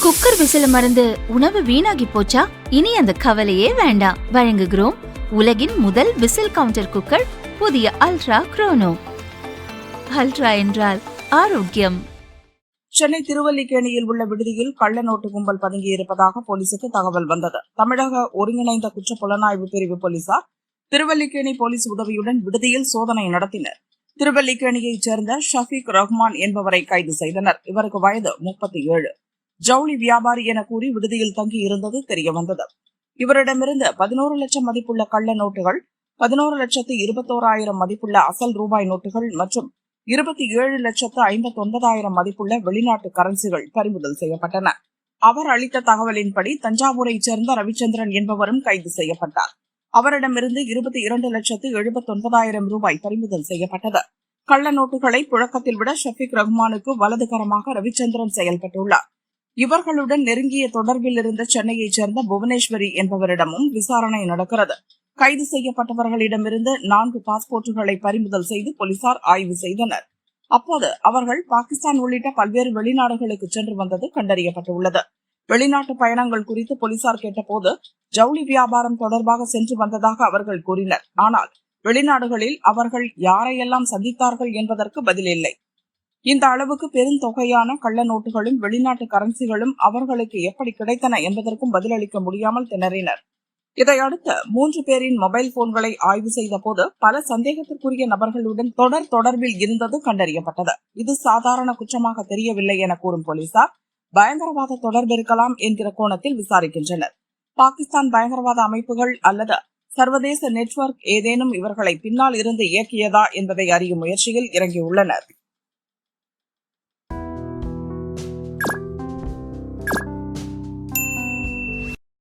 Cooker விசில மறந்து உணவு வீணாகி போச்சா? இனி அந்த கவலையே வேண்டாம். வழங்குகிறோம் உலகின் முதல் விசில் கவுண்டர் குக்கர், புதிய அல்ட்ரா குரோனோ. அல்ட்ரா என்றால் ஆரோக்கியம். சென்னை திருவல்லிக்கேணியில் உள்ள விடுதியில் கள்ள நோட்டு கும்பல் பதுங்கியிருப்பதாக போலீசுக்கு தகவல் வந்தது. தமிழக ஒருங்கிணைந்த குற்ற புலனாய்வு பிரிவு போலீசார் திருவல்லிக்கேணி போலீஸ் உதவியுடன் விடுதியில் சோதனை நடத்தினர். திருவல்லிக்கேணியைச் சேர்ந்த ஷஃபீக் ரஹ்மான் என்பவரை கைது செய்தனர். இவருக்கு வயது 37. ஜவுளி வியாபாரி என கூறி விடுதியில் தங்கி இருந்தது தெரியவந்தது. இவரிடமிருந்து 11 லட்சம் மதிப்புள்ள கள்ள நோட்டுகள், 11,21,000 மதிப்புள்ள அசல் ரூபாய் நோட்டுகள் மற்றும் 27,59,000 மதிப்புள்ள வெளிநாட்டு கரன்சிகள் பறிமுதல் செய்யப்பட்டன. அவர் அளித்த தகவலின்படி தஞ்சாவூரைச் சேர்ந்த ரவிச்சந்திரன் என்பவரும் கைது செய்யப்பட்டார். அவரிடமிருந்து 22,79,000 ரூபாய் பறிமுதல் செய்யப்பட்டது. கள்ள நோட்டுகளை புழக்கத்தில் விட ஷஃபீக் ரஹ்மானுக்கு வலதுகரமாக ரவிச்சந்திரன் செயல்பட்டுள்ளார். இவர்களுடன் நெருங்கிய தொடர்பில் இருந்த சென்னையைச் சேர்ந்த புவனேஸ்வரி என்பவரிடமும் விசாரணை நடக்கிறது. கைது செய்யப்பட்டவர்களிடமிருந்து 4 பாஸ்போர்ட்டுகளை பறிமுதல் செய்து போலீசார் ஆய்வு செய்தனர். அப்போது அவர்கள் பாகிஸ்தான் உள்ளிட்ட பல்வேறு வெளிநாடுகளுக்கு சென்று வந்தது கண்டறியப்பட்டுள்ளது. வெளிநாட்டு பயணங்கள் குறித்து போலீசார் கேட்டபோது ஜவுளி வியாபாரம் தொடர்பாக சென்று வந்ததாக அவர்கள் கூறினர். ஆனால் வெளிநாடுகளில் அவர்கள் யாரையெல்லாம் சந்தித்தார்கள் என்பதற்கு பதில் இல்லை. இந்த அளவுக்கு பெருந்தொகையான கள்ள நோட்டுகளும் வெளிநாட்டு கரன்சிகளும் அவர்களுக்கு எப்படி கிடைத்தன என்பதற்கும் பதிலளிக்க முடியாமல் திணறினர். இதையடுத்து 3 பேரின் மொபைல் போன்களை ஆய்வு செய்த போது பல சந்தேகத்திற்குரிய நபர்களுடன் தொடர்பில் இருந்தது கண்டறியப்பட்டது. இது சாதாரண குற்றமாக தெரியவில்லை என கூறும் போலீசார் பயங்கரவாத தொடர்பு இருக்கலாம் என்கிற கோணத்தில் விசாரிக்கின்றனர். பாகிஸ்தான் பயங்கரவாத அமைப்புகள் அல்லது சர்வதேச நெட்வொர்க் ஏதேனும் இவர்களை பின்னால் இருந்து இயக்கியதா என்பதை அறியும் முயற்சியில் இறங்கியுள்ளனர்.